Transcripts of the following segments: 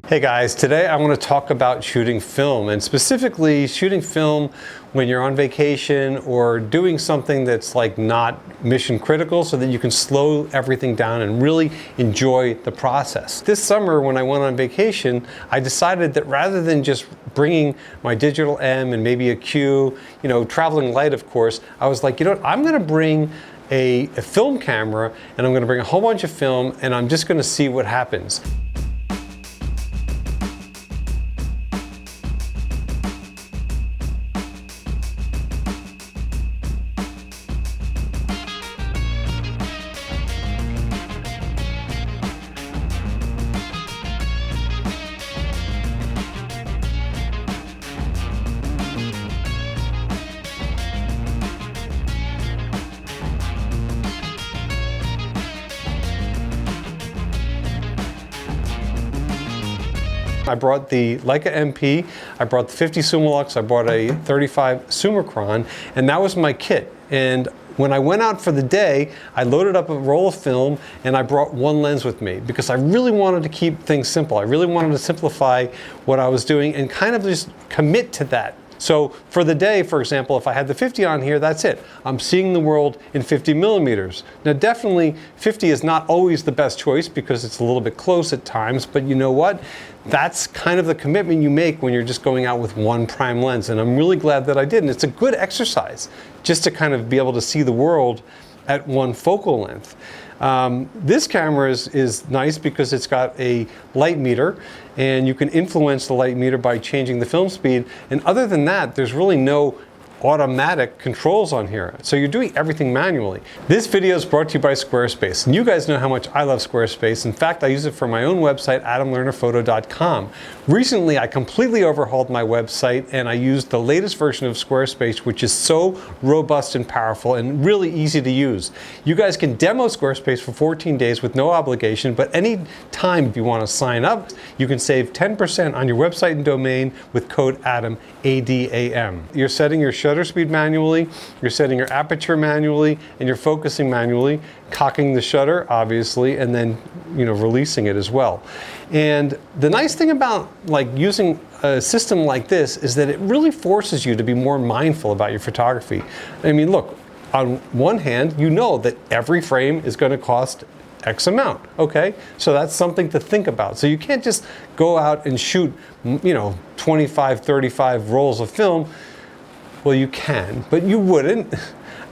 Hey guys, today I want to talk about shooting film, and specifically shooting film when you're on vacation or doing something that's like not mission critical, so that you can slow everything down and really enjoy the process. This summer when I went on vacation, I decided that rather than just bringing my digital M and maybe a Q, traveling light of course, I was like, I'm going to bring a film camera and I'm going to bring a whole bunch of film and I'm just going to see what happens. I brought the Leica MP, I brought the 50 Summilux, I brought a 35 Summicron, and that was my kit. And when I went out for the day, I loaded up a roll of film and I brought one lens with me because I really wanted to keep things simple. I really wanted to simplify what I was doing and kind of just commit to that. So for the day, for example, if I had the 50 on here, that's it. I'm seeing the world in 50 millimeters. Now definitely 50 is not always the best choice because it's a little bit close at times, but you know what? That's kind of the commitment you make when you're just going out with one prime lens, and I'm really glad that I did. And it's a good exercise just to kind of be able to see the world at one focal length. This camera is nice because it's got a light meter and you can influence the light meter by changing the film speed, and other than that there's really no automatic controls on here, so you're doing everything manually. This video is brought to you by Squarespace, and you guys know how much I love Squarespace. In fact, I use it for my own website, adamlernerphoto.com. Recently I completely overhauled my website and I used the latest version of Squarespace, which is so robust and powerful and really easy to use. You guys can demo Squarespace for 14 days with no obligation, but any time if you want to sign up, you can save 10% on your website and domain with code ADAM, A-D-A-M. You're setting your shutter speed manually, you're setting your aperture manually, and you're focusing manually, cocking the shutter obviously, and then releasing it as well. And the nice thing about using a system like this is that it really forces you to be more mindful about your photography. I mean, look, on one hand, you know that every frame is going to cost X amount, okay? So that's something to think about. So you can't just go out and shoot 25, 35 rolls of film. Well, you can, but you wouldn't.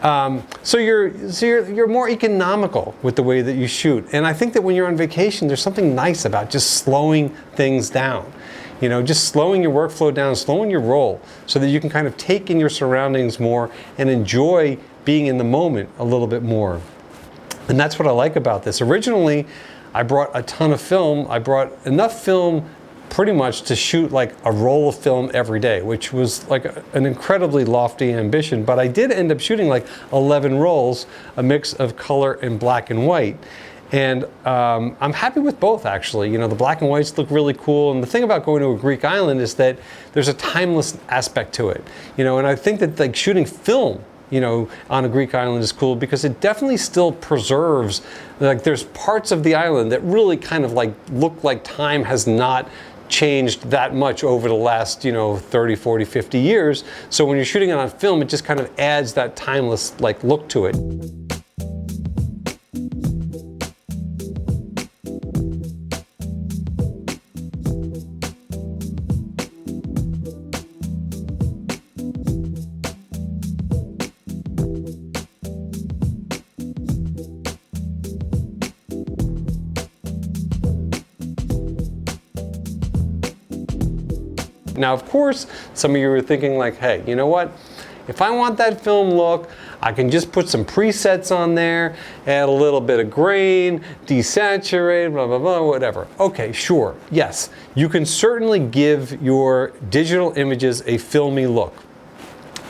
So you're more economical with the way that you shoot. And I think that when you're on vacation, there's something nice about just slowing things down. Just slowing your workflow down, slowing your roll, so that you can kind of take in your surroundings more and enjoy being in the moment a little bit more. And that's what I like about this. Originally, I brought a ton of film. I brought enough film pretty much to shoot like a roll of film every day, which was like an incredibly lofty ambition, but I did end up shooting like 11 rolls, a mix of color and black and white. And I'm happy with both, actually. The black and whites look really cool, and the thing about going to a Greek island is that there's a timeless aspect to it. And I think that shooting film on a Greek island is cool because it definitely still preserves, there's parts of the island that really kind of look like time has not changed that much over the last 30, 40, 50 years. So when you're shooting it on film, it just kind of adds that timeless look to it. Now, of course, some of you are thinking hey, you know what? If I want that film look, I can just put some presets on there, add a little bit of grain, desaturate, blah, blah, blah, whatever. Okay, sure, yes. You can certainly give your digital images a filmy look.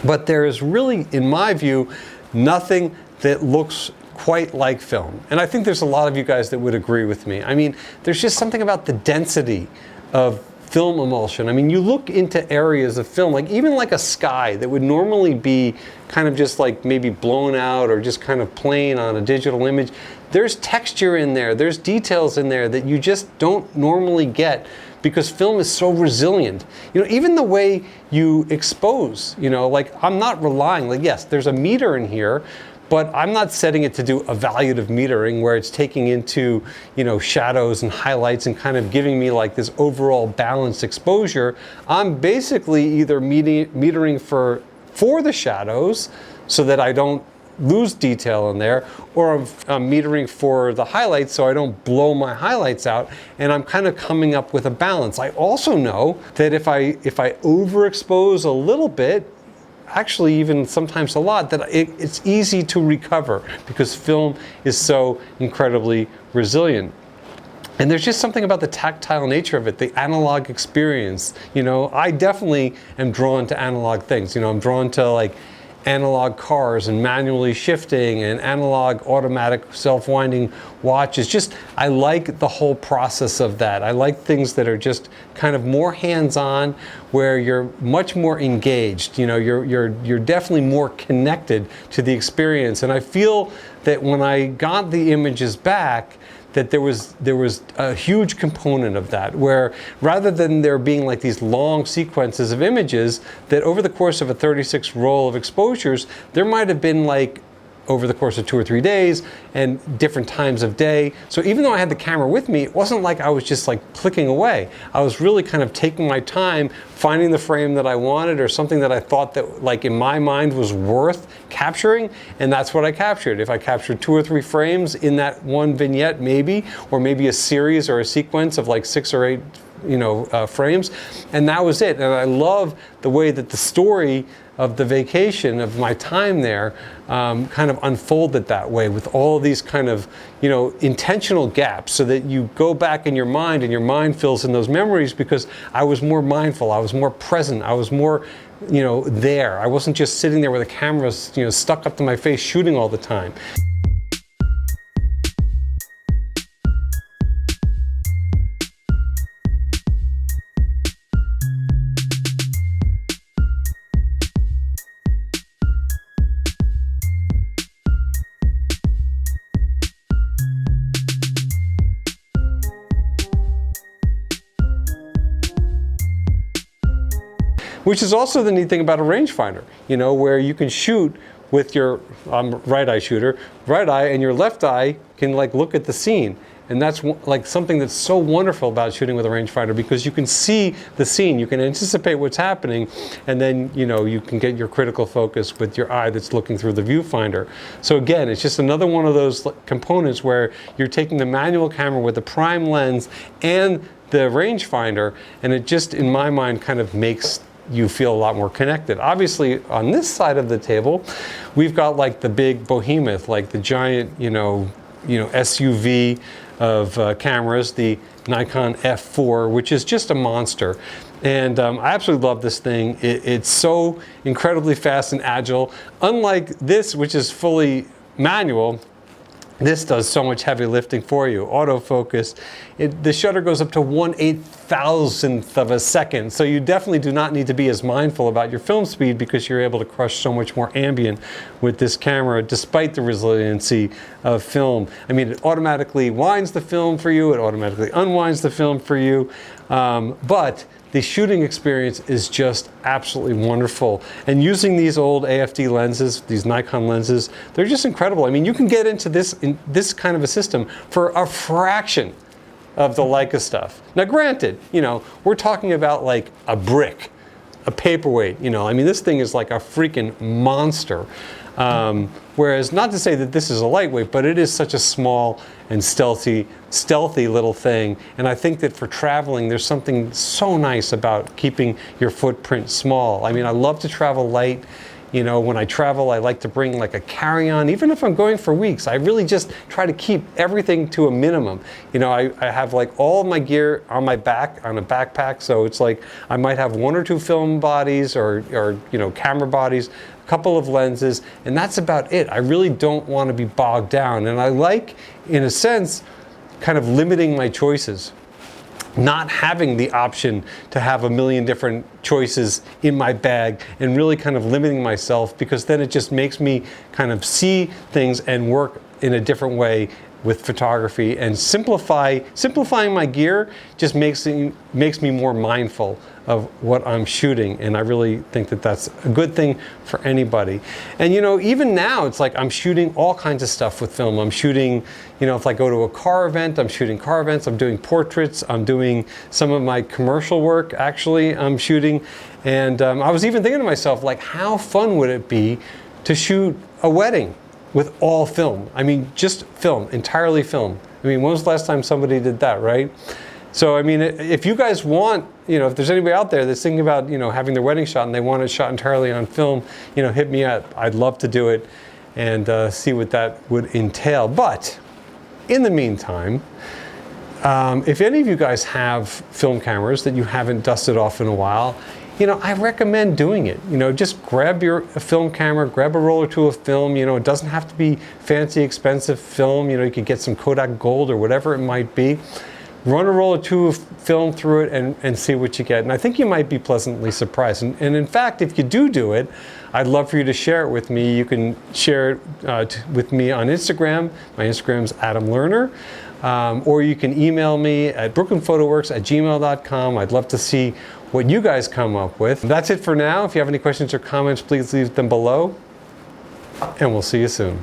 But there is really, in my view, nothing that looks quite like film. And I think there's a lot of you guys that would agree with me. I mean, there's just something about the density of film emulsion. I mean, you look into areas of film, like even like a sky that would normally be kind of just like maybe blown out or just kind of plain on a digital image. There's texture in there, there's details in there that you just don't normally get because film is so resilient. You know, even the way you expose, you know, like I'm not relying, like yes, there's a meter in here, but I'm not setting it to do evaluative metering where it's taking into, you know, shadows and highlights and kind of giving me like this overall balanced exposure. I'm basically either metering for the shadows so that I don't lose detail in there, or I'm metering for the highlights so I don't blow my highlights out, and I'm kind of coming up with a balance. I also know that if I overexpose a little bit, actually even sometimes a lot, that it's easy to recover because film is so incredibly resilient. And there's just something about the tactile nature of it, the analog experience. You know, I definitely am drawn to analog things. You know, I'm drawn to like analog cars and manually shifting and analog automatic self-winding watches. Just, I like the whole process of that. I like things that are just kind of more hands-on, where you're much more engaged. You know, you're definitely more connected to the experience. And I feel that when I got the images back, that there was a huge component of that, where rather than there being like these long sequences of images, that over the course of a 36 roll of exposures, there might have been like over the course of 2 or 3 days and different times of day. So even though I had the camera with me, it wasn't like I was just like clicking away. I was really kind of taking my time, finding the frame that I wanted or something that I thought that like in my mind was worth capturing, and that's what I captured. If I captured 2 or 3 frames in that one vignette maybe, or maybe a series or a sequence of like 6 or 8 frames, and that was it. And I love the way that the story of the vacation, of my time there, kind of unfolded that way, with all these kind of, intentional gaps, so that you go back in your mind and your mind fills in those memories, because I was more mindful, I was more present, I was more, there. I wasn't just sitting there with a camera, stuck up to my face shooting all the time. Which is also the neat thing about a rangefinder, where you can shoot with your right eye shooter, right eye, and your left eye can like look at the scene. And that's like something that's so wonderful about shooting with a rangefinder, because you can see the scene, you can anticipate what's happening, and then you can get your critical focus with your eye that's looking through the viewfinder. So again, it's just another one of those components where you're taking the manual camera with the prime lens and the rangefinder, and it just, in my mind, kind of makes you feel a lot more connected. Obviously, on this side of the table, we've got like the big behemoth, like the giant, SUV of cameras, the Nikon F4, which is just a monster. And I absolutely love this thing. It's so incredibly fast and agile. Unlike this, which is fully manual, this does so much heavy lifting for you. Autofocus, the shutter goes up to 1/8,000th of a second. So you definitely do not need to be as mindful about your film speed, because you're able to crush so much more ambient with this camera, despite the resiliency of film. I mean, it automatically winds the film for you, it automatically unwinds the film for you, but the shooting experience is just absolutely wonderful. And using these old AFD lenses, these Nikon lenses, they're just incredible. I mean, you can get into this kind of a system for a fraction of the Leica stuff. Now granted, we're talking about like a brick, a paperweight, I mean, this thing is like a freaking monster. Whereas, not to say that this is a lightweight, but it is such a small and stealthy little thing. And I think that for traveling, there's something so nice about keeping your footprint small. I mean, I love to travel light. When I travel, I like to bring like a carry-on, even if I'm going for weeks. I really just try to keep everything to a minimum. I have like all of my gear on my back, on a backpack, so it's like I might have 1 or 2 film bodies or camera bodies, a couple of lenses, and that's about it. I really don't want to be bogged down, and I like, in a sense, kind of limiting my choices. not having the option to have a million different choices in my bag and really kind of limiting myself, because then it just makes me kind of see things and work in a different way with photography. And simplifying my gear just makes me more mindful of what I'm shooting, and I really think that that's a good thing for anybody. And you know, even now it's like I'm shooting all kinds of stuff with film. I'm shooting, you know, if I go to a car event, I'm shooting car events, I'm doing portraits, I'm doing some of my commercial work actually I'm shooting. And I was even thinking to myself, like, how fun would it be to shoot a wedding with all film? I mean, just film, entirely film. I mean, when was the last time somebody did that, right? So, I mean, if you guys want, you know, if there's anybody out there that's thinking about, you know, having their wedding shot and they want it shot entirely on film, you know, hit me up. I'd love to do it and see what that would entail. But in the meantime, if any of you guys have film cameras that you haven't dusted off in a while, you know, I recommend doing it. You know, just grab your film camera, grab a roll or two of film. You know, it doesn't have to be fancy, expensive film. You know, you could get some Kodak Gold or whatever it might be. Run a roll or two of film through it and see what you get. And I think you might be pleasantly surprised. And in fact, if you do it, I'd love for you to share it with me. You can share it with me on Instagram. My Instagram's Adam Lerner. Or you can email me at brooklynphotoworks@gmail.com. I'd love to see what you guys come up with. That's it for now. If you have any questions or comments, please leave them below. And we'll see you soon.